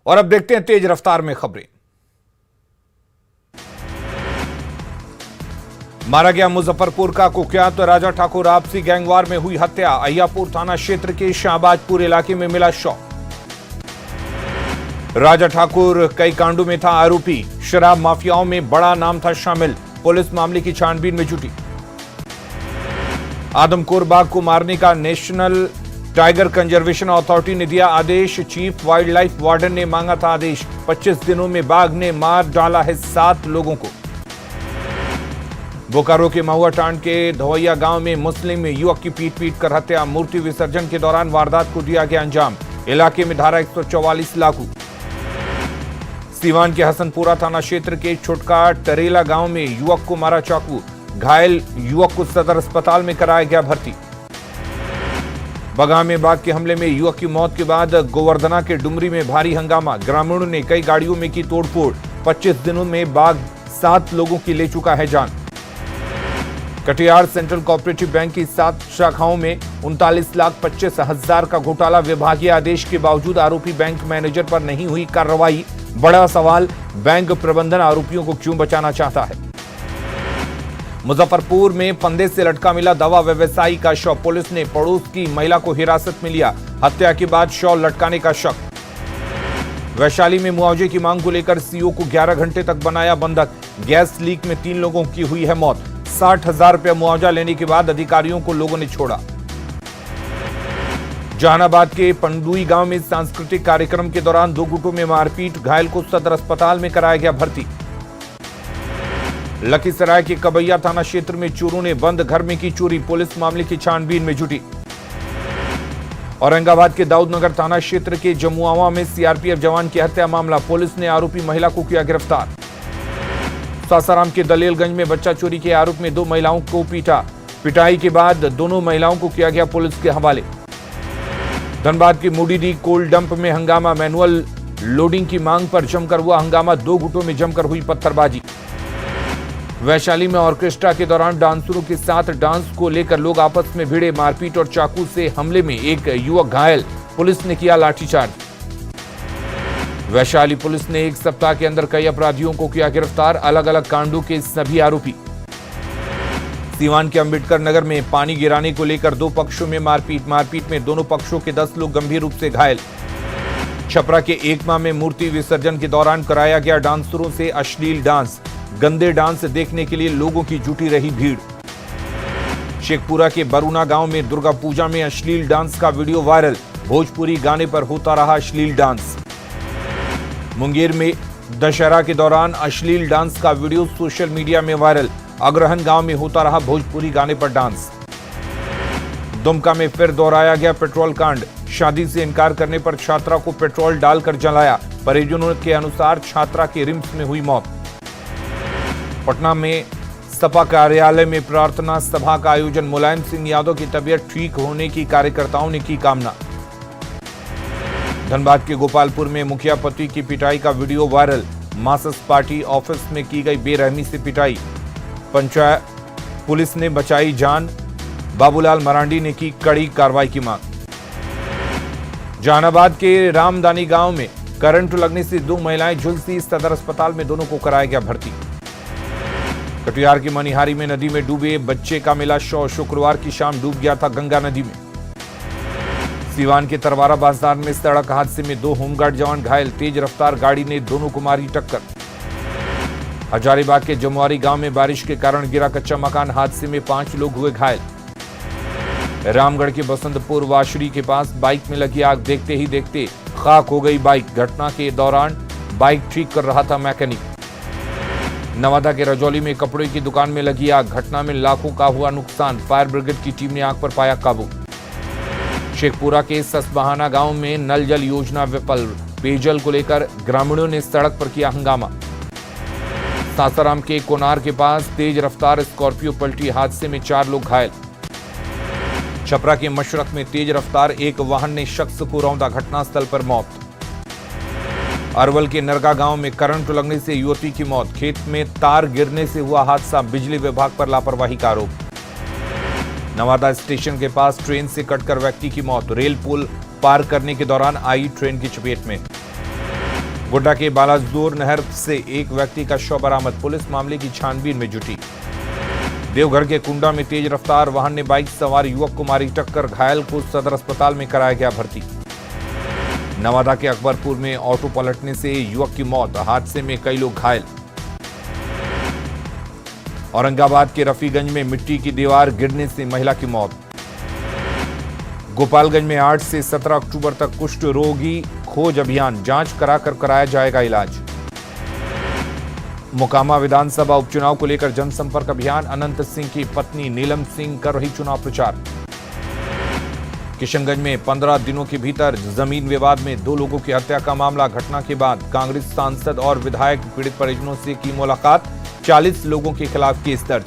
और अब देखते हैं तेज रफ्तार में खबरें। मारा गया मुजफ्फरपुर का कुख्यात राजा ठाकुर आपसी गैंगवार में हुई हत्या। अहियापुर थाना क्षेत्र के शाहबाजपुर इलाके में मिला शव। राजा ठाकुर कई कांडों में था आरोपी। शराब माफियाओं में बड़ा नाम था शामिल। पुलिस मामले की छानबीन में जुटी। आदमखोर बाघ को मारने का नेशनल टाइगर कंजर्वेशन अथॉरिटी ने दिया आदेश। चीफ वाइल्ड लाइफ वार्डन ने मांगा था आदेश। 25 दिनों में बाघ ने मार डाला है 7 लोगों को। बोकारो के महुआ टांड के धवैया गांव में मुस्लिम युवक की पीट कर हत्या। मूर्ति विसर्जन के दौरान वारदात को दिया गया अंजाम। इलाके में धारा 144 लागू। सीवान के हसनपुरा थाना क्षेत्र के छोटका टरेला गांव में युवक को मारा चाकू। घायल युवक को सदर अस्पताल में कराया गया भर्ती। बगाह में बाघ के हमले में युवक की मौत के बाद गोवर्धना के डुमरी में भारी हंगामा। ग्रामीणों ने कई गाड़ियों में की तोड़फोड़। 25 दिनों में बाघ 7 लोगों की ले चुका है जान। कटिहार सेंट्रल कोऑपरेटिव बैंक की 7 शाखाओं में 39,25,000 का घोटाला। विभागीय आदेश के बावजूद आरोपी बैंक मैनेजर पर नहीं हुई कार्रवाई। बड़ा सवाल, बैंक प्रबंधन आरोपियों को क्यों बचाना चाहता है। मुजफ्फरपुर में फंदे से लटका मिला दवा व्यवसायी का शव। पुलिस ने पड़ोस की महिला को हिरासत में लिया। हत्या के बाद शव लटकाने का शक। वैशाली में मुआवजे की मांग को लेकर सीओ को 11 घंटे तक बनाया बंधक। गैस लीक में 3 लोगों की हुई है मौत। 60,000 रुपया मुआवजा लेने के बाद अधिकारियों को लोगों ने छोड़ा। जहानाबाद के पंडुई गांव में सांस्कृतिक कार्यक्रम के दौरान 2 गुटों में मारपीट। घायल को सदर अस्पताल में कराया गया भर्ती। लखीसराय के कबैया थाना क्षेत्र में चोरों ने बंद घर में की चोरी। पुलिस मामले की छानबीन में जुटी। औरंगाबाद के दाऊदनगर थाना क्षेत्र के जमुआवा में सीआरपीएफ जवान की हत्या मामला। पुलिस ने आरोपी महिला को किया गिरफ्तार। सासाराम के दलेलगंज में बच्चा चोरी के आरोप में 2 महिलाओं को पीटा। पिटाई के बाद दोनों महिलाओं को किया गया पुलिस के हवाले। धनबाद की मुडीडी कोल डंप में हंगामा। मैनुअल लोडिंग की मांग पर जमकर हुआ हंगामा। 2 गुटों में जमकर हुई पत्थरबाजी। वैशाली में ऑर्केस्ट्रा के दौरान डांसरों के साथ डांस को लेकर लोग आपस में भिड़े। मारपीट और चाकू से हमले में एक युवक घायल। पुलिस ने किया लाठीचार्ज। वैशाली पुलिस ने 1 सप्ताह के अंदर कई अपराधियों को किया गिरफ्तार। अलग अलग कांडों के सभी आरोपी। सीवान के अंबेडकर नगर में पानी गिराने को लेकर 2 पक्षों में मारपीट में दोनों पक्षों के 10 लोग गंभीर रूप से घायल। छपरा के एकमा में मूर्ति विसर्जन के दौरान कराया गया डांसरों से अश्लील डांस। गंदे डांस देखने के लिए लोगों की जुटी रही भीड़। शेखपुरा के बरूना गांव में दुर्गा पूजा में अश्लील डांस का वीडियो वायरल। भोजपुरी गाने पर होता रहा अश्लील डांस। मुंगेर में दशहरा के दौरान अश्लील डांस का वीडियो सोशल मीडिया में वायरल। अग्रहन गांव में होता रहा भोजपुरी गाने पर डांस। दुमका में फिर दोहराया गया पेट्रोल कांड। शादी से इनकार करने पर छात्रा को पेट्रोल डालकर जलाया। परिजनों के अनुसार छात्रा की रिम्स में हुई मौत। पटना में सपा कार्यालय में प्रार्थना सभा का आयोजन। मुलायम सिंह यादव की तबीयत ठीक होने की कार्यकर्ताओं ने की कामना। धनबाद के गोपालपुर में मुखिया पति की पिटाई का video viral. Marxist party office में की गई बेरहमी से पिटाई। पंचायत पुलिस ने बचाई जान। बाबूलाल मरांडी ने की कड़ी कार्रवाई की मांग। जहानाबाद के रामदानी गांव में करंट लगने से 2 महिलाएं झुलसी। सदर अस्पताल में दोनों को कराया गया भर्ती। कटिहार की मनिहारी में नदी में डूबे बच्चे का मिला शव। शुक्रवार की शाम डूब गया था गंगा नदी में। सीवान के तरवारा बाजार में सड़क हादसे में 2 होमगार्ड जवान घायल। तेज रफ्तार गाड़ी ने दोनों को मारी टक्कर। हजारीबाग के जमुआरी गांव में बारिश के कारण गिरा कच्चा मकान। हादसे में 5 लोग हुए घायल। रामगढ़ के बसंतपुर वाशरी के पास बाइक में लगी आग। देखते ही देखते खाक हो गई बाइक। घटना के दौरान बाइक ठीक कर रहा था मैकेनिक। नवादा के रजौली में कपड़े की दुकान में लगी आग। घटना में लाखों का हुआ नुकसान। फायर ब्रिगेड की टीम ने आग पर पाया काबू। शेखपुरा के ससबहाना गांव में नल जल योजना विफल। पेयजल को लेकर ग्रामीणों ने सड़क पर किया हंगामा। सासाराम के कोनार के पास तेज रफ्तार स्कॉर्पियो पलटी। हादसे में 4 लोग घायल। छपरा के मशरक में तेज रफ्तार एक वाहन ने शख्स को रौंदा। घटनास्थल पर मौत। अरवल के नरगा गांव में करंट लगने से युवती की मौत। खेत में तार गिरने से हुआ हादसा। बिजली विभाग पर लापरवाही का आरोप। नवादा स्टेशन के पास ट्रेन से कटकर व्यक्ति की मौत। रेल पुल पार करने के दौरान आई ट्रेन की चपेट में। गोड्डा के बालाजोर नहर से एक व्यक्ति का शव बरामद, पुलिस मामले की छानबीन में जुटी। देवघर के कुंडा में तेज रफ्तार वाहन ने बाइक सवार युवक को मारी टक्कर, घायल को सदर अस्पताल में कराया गया भर्ती। नवादा के अकबरपुर में ऑटो पलटने से युवक की मौत, हादसे में कई लोग घायल। औरंगाबाद के रफीगंज में मिट्टी की दीवार गिरने से महिला की मौत। गोपालगंज में 8 से 17 अक्टूबर तक कुष्ठ रोगी खोज अभियान, जांच कराकर कराया जाएगा इलाज। मोकामा विधानसभा उपचुनाव को लेकर जनसंपर्क अभियान, अनंत सिंह की पत्नी नीलम सिंह कर रही चुनाव प्रचार। किशनगंज में 15 दिनों के भीतर जमीन विवाद में 2 लोगों की हत्या का मामला, घटना के बाद कांग्रेस सांसद और विधायक पीड़ित परिजनों से की मुलाकात, 40 लोगों के खिलाफ केस दर्ज।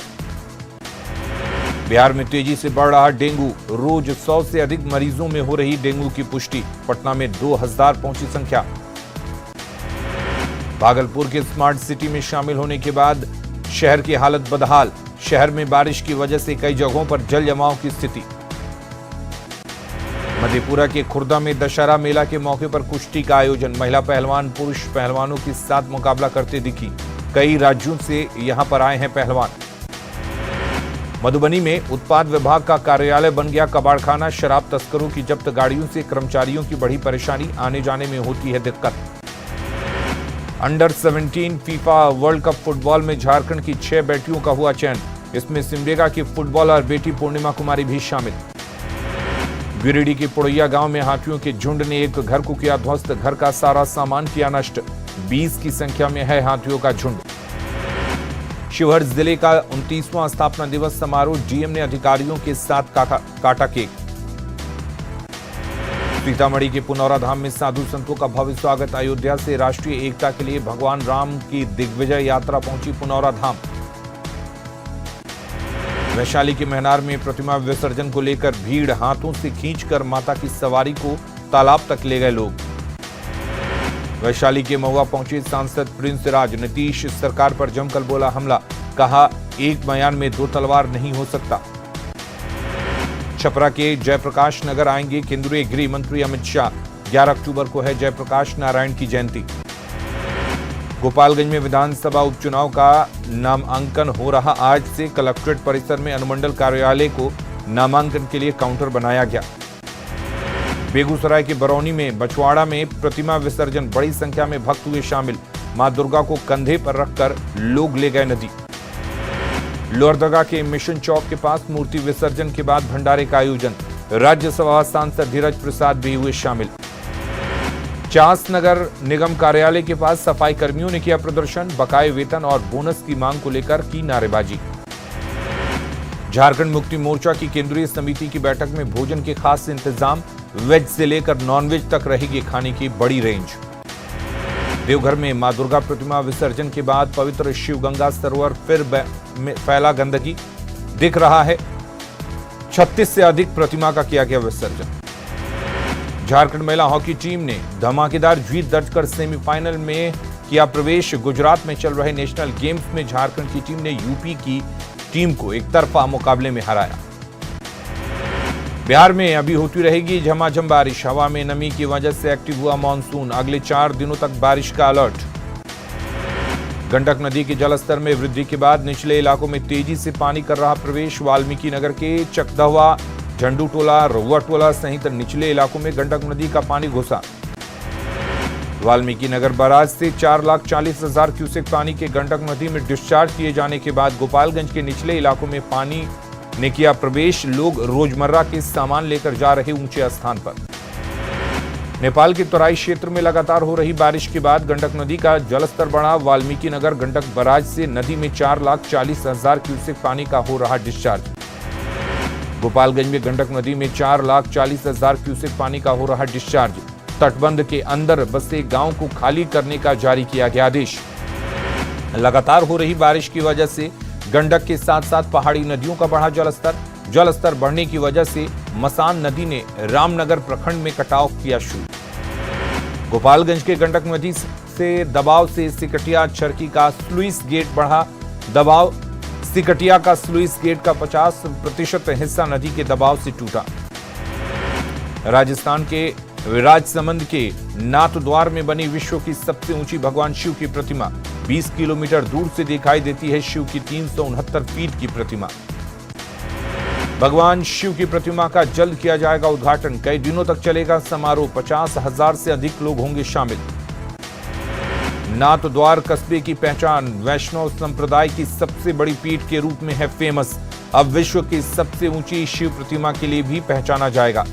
बिहार में तेजी से बढ़ रहा डेंगू, रोज 100 से अधिक मरीजों में हो रही डेंगू की पुष्टि, पटना में 2000 पहुंची संख्या। भागलपुर के स्मार्ट सिटी में शामिल होने के बाद शहर की हालत बदहाल, शहर में बारिश की वजह से कई जगहों पर जल जमाव की स्थिति। मधेपुरा के खुर्दा में दशहरा मेला के मौके पर कुश्ती का आयोजन, महिला पहलवान पुरुष पहलवानों के साथ मुकाबला करते दिखी, कई राज्यों से यहां पर आए हैं पहलवान। मधुबनी में उत्पाद विभाग का कार्यालय बन गया कबाड़खाना, शराब तस्करों की जब्त गाड़ियों से कर्मचारियों की बढ़ी परेशानी, आने जाने में होती है दिक्कत। Under 17 FIFA world cup football में झारखंड की 6 बेटियों का हुआ चयन, इसमें सिमडेगा की फुटबॉलर बेटी पूर्णिमा कुमारी भी शामिल। गिरिडीह के पुड़ैया गांव में हाथियों के झुंड ने एक घर को किया ध्वस्त, घर का सारा सामान किया नष्ट, 20 की संख्या में है हाथियों का झुंड। शिवहर जिले का 29वां स्थापना दिवस समारोह, डीएम ने अधिकारियों के साथ काटा केक। सीतामढ़ी के पुनौरा धाम में साधु संतों का भव्य स्वागत, अयोध्या से राष्ट्रीय एकता के लिए भगवान राम की दिग्विजय यात्रा पहुंची पुनौरा धाम। वैशाली के महनार में प्रतिमा विसर्जन को लेकर भीड़, हाथों से खींचकर माता की सवारी को तालाब तक ले गए लोग। वैशाली के महुआ पहुंचे सांसद प्रिंस राज, नीतीश सरकार पर जमकर बोला हमला, कहा एक बयान में 2 तलवार नहीं हो सकता। छपरा के जयप्रकाश नगर आएंगे केंद्रीय गृह मंत्री अमित शाह, 11 अक्टूबर को है जयप्रकाश नारायण की जयंती। गोपालगंज में विधानसभा उपचुनाव का नामांकन हो रहा, आज से कलेक्ट्रेट परिसर में अनुमंडल कार्यालय को नामांकन के लिए काउंटर बनाया गया। बेगूसराय के बरौनी में बछवाड़ा में प्रतिमा विसर्जन, बड़ी संख्या में भक्त हुए शामिल, मां दुर्गा को कंधे पर रखकर लोग ले गए नदी। लोहरदगा के मिशन चौक के पास मूर्ति विसर्जन के बाद भंडारे का आयोजन, राज्यसभा सांसद धीरज प्रसाद भी हुए शामिल। चास नगर निगम कार्यालय के पास सफाई कर्मियों ने किया प्रदर्शन, बकाये वेतन और बोनस की मांग को लेकर की नारेबाजी। झारखंड मुक्ति मोर्चा की केंद्रीय समिति की बैठक में भोजन के खास इंतजाम, वेज से लेकर नॉनवेज तक रहेगी खाने की बड़ी रेंज। देवघर में मां दुर्गा प्रतिमा विसर्जन के बाद पवित्र शिवगंगा सरोवर फिर फैला गंदगी, दिख रहा है 36 से अधिक प्रतिमा का किया गया विसर्जन। झारखंड महिला हॉकी टीम ने धमाकेदार जीत दर्ज कर सेमीफाइनल में किया प्रवेश, गुजरात में चल रहे नेशनल गेम्स में झारखंड की टीम ने यूपी की टीम को एकतरफा मुकाबले में हराया। बिहार में अभी होती रहेगी झमाझम बारिश, हवा में नमी की वजह से एक्टिव हुआ मानसून, अगले 4 दिनों तक बारिश का अलर्ट। गंडक नदी के जलस्तर में वृद्धि के बाद निचले इलाकों में तेजी से पानी कर रहा प्रवेश, वाल्मीकि नगर के चकदहवा, झंडू टोला, रहुआ टोला सहित निचले इलाकों में गंडक नदी का पानी घुसा। वाल्मीकि नगर बैराज से 4,40,000 क्यूसेक पानी के गंडक नदी में डिस्चार्ज किए जाने के बाद गोपालगंज के निचले इलाकों में पानी ने किया प्रवेश, लोग रोजमर्रा के सामान लेकर जा रहे ऊंचे स्थान पर। नेपाल के तराई क्षेत्र में लगातार हो रही बारिश के बाद गंडक नदी का जलस्तर बढ़ा, वाल्मीकि नगर गंडक बैराज से नदी में 4,40,000 क्यूसेक पानी का हो रहा डिस्चार्ज। गोपालगंज में गंडक नदी में 4,40,000 क्यूसेक पानी का हो रहा डिस्चार्ज। तटबंध के अंदर बसे गांव को खाली करने का जारी किया गया आदेश। लगातार हो रही बारिश की वजह से गंडक के साथ साथ पहाड़ी नदियों का बढ़ा जलस्तर बढ़ने की वजह से मसान नदी ने रामनगर प्रखंड में कटाव किया शुरू। गोपालगंज के गंडक नदी से दबाव से सिकटिया चरकी का स्लुइस गेट बढ़ा, दबाव सिकटिया का स्लुइस गेट का 50% हिस्सा नदी के दबाव से टूटा। राजस्थान के राजसमंद के नाथद्वार में बनी विश्व की सबसे ऊंची भगवान शिव की प्रतिमा 20 किलोमीटर दूर से दिखाई देती है शिव की 369 फीट की प्रतिमा। भगवान शिव की प्रतिमा का जल्द किया जाएगा उद्घाटन। कई दिनों तक चलेगा समारोह। 50,000 से अधिक लोग होंगे शामिल। नाथद्वार कस्बे की पहचान वैष्णव संप्रदाय की सबसे बड़ी पीठ के रूप में है फेमस। अब विश्व की सबसे ऊंची शिव प्रतिमा के लिए भी पहचाना जाएगा।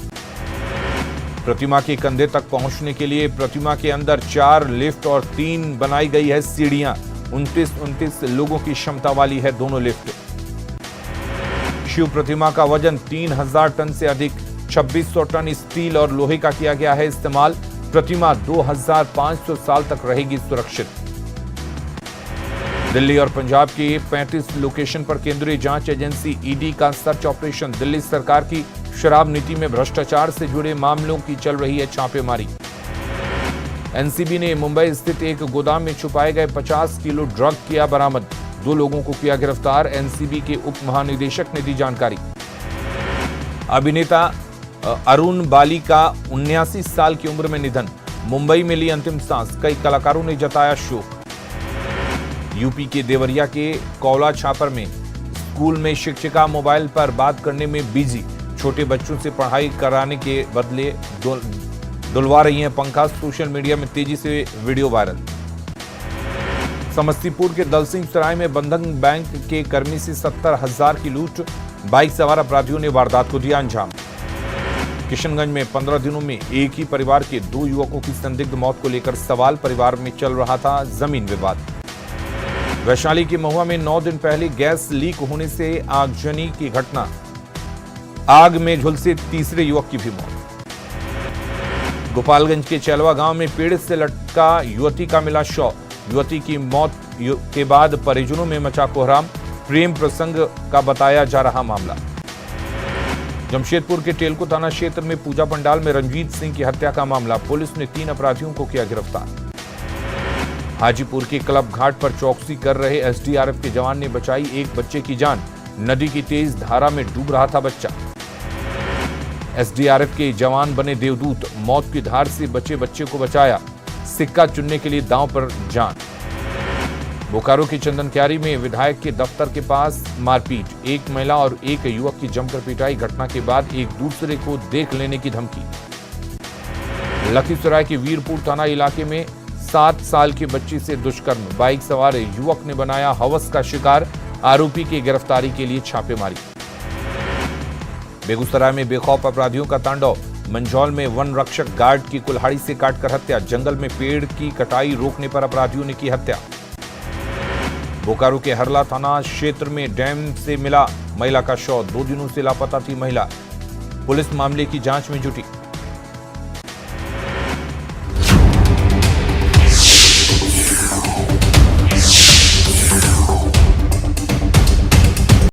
प्रतिमा के कंधे तक पहुंचने के लिए प्रतिमा के अंदर 4 लिफ्ट और 3 बनाई गई है सीढ़ियां। 29 लोगों की क्षमता वाली है दोनों लिफ्ट। शिव प्रतिमा का वजन 3000 टन से अधिक। 2600 टन स्टील और लोहे का किया गया है इस्तेमाल। प्रतिमा 2500 साल तक रहेगी सुरक्षित। दिल्ली और पंजाब के 35 लोकेशन पर केंद्रीय जांच एजेंसी ईडी का सर्च ऑपरेशन। दिल्ली सरकार की शराब नीति में भ्रष्टाचार से जुड़े मामलों की चल रही है छापेमारी। एनसीबी ने मुंबई स्थित एक गोदाम में छुपाए गए 50 किलो ड्रग किया बरामद। 2 लोगों को किया गिरफ्तार। एनसीबी के उप महानिदेशक ने दी जानकारी। अभिनेता अरुण बाली का 79 साल की उम्र में निधन। मुंबई में ली अंतिम सांस। कई कलाकारों ने जताया शोक। यूपी के देवरिया के कौला छापर में स्कूल में शिक्षिका मोबाइल पर बात करने में बिजी। छोटे बच्चों से पढ़ाई कराने के बदले डुलवा रही हैं पंखा। सोशल मीडिया में तेजी से वीडियो वायरल। समस्तीपुर के दलसिंह सराय में बंधन बैंक के कर्मी से 70,000 की लूट। बाइक सवार अपराधियों ने वारदात को दिया अंजाम। किशनगंज में 15 दिनों में एक ही परिवार के 2 युवकों की संदिग्ध मौत को लेकर सवाल। परिवार में चल रहा था जमीन विवाद। वैशाली के महुआ में 9 दिन पहले गैस लीक होने से आगजनी की घटना। आग में झुलसे तीसरे युवक की भी मौत। गोपालगंज के चैलवा गांव में पेड़ से लटका युवती का मिला शव। युवती की मौत के बाद परिजनों में मचा कोहराम। प्रेम प्रसंग का बताया जा रहा मामला। जमशेदपुर के टेलको थाना क्षेत्र में पूजा पंडाल में रंजीत सिंह की हत्या का मामला। पुलिस ने 3 अपराधियों को किया गिरफ्तार। हाजीपुर के क्लब घाट पर चौकसी कर रहे एसडीआरएफ के जवान ने बचाई एक बच्चे की जान। नदी की तेज धारा में डूब रहा था बच्चा। एसडीआरएफ के जवान बने देवदूत। मौत की धार से बचे बच्चे को बचाया। सिक्का चुनने के लिए दांव पर जान। बोकारो की चंदनक्यारी में विधायक के दफ्तर के पास मारपीट। एक महिला और एक युवक की जमकर पिटाई। घटना के बाद एक दूसरे को देख लेने की धमकी। लखीसराय के वीरपुर थाना इलाके में 7 साल के बच्ची से दुष्कर्म। बाइक सवार युवक ने बनाया हवस का शिकार। आरोपी की गिरफ्तारी के लिए छापेमारी। बेगूसराय में बेखौफ अपराधियों का तांडव। मंझौल में वन रक्षक गार्ड की कुल्हाड़ी से काटकर हत्या। जंगल में पेड़ की कटाई रोकने पर अपराधियों ने की हत्या। बोकारो के हरला थाना क्षेत्र में डैम से मिला महिला का शव। 2 दिनों से लापता थी महिला। पुलिस मामले की जांच में जुटी।